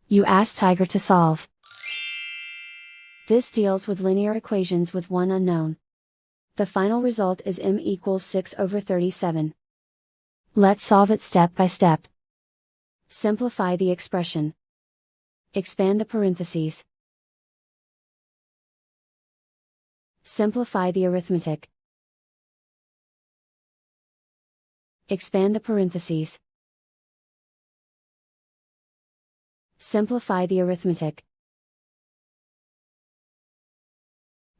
You ask Tiger to solve. This deals with linear equations with one unknown. The final result is m equals 6/37. Let's solve it step by step. Simplify the expression. Expand the parentheses. Simplify the arithmetic. Expand the parentheses. Simplify the arithmetic.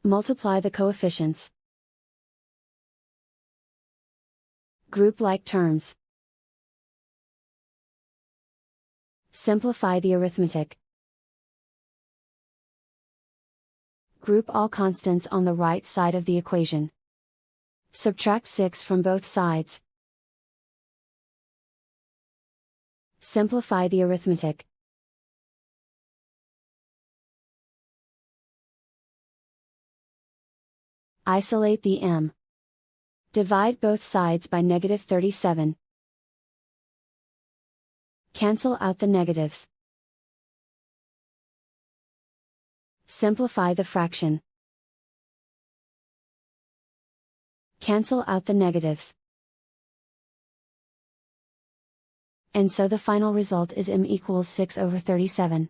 Multiply the coefficients. Group like terms. Simplify the arithmetic. Group all constants on the right side of the equation. Subtract 6 from both sides. Simplify the arithmetic. Isolate the m. Divide both sides by -37. Cancel out the negatives. Simplify the fraction. Cancel out the negatives. And so the final result is m equals 6/37.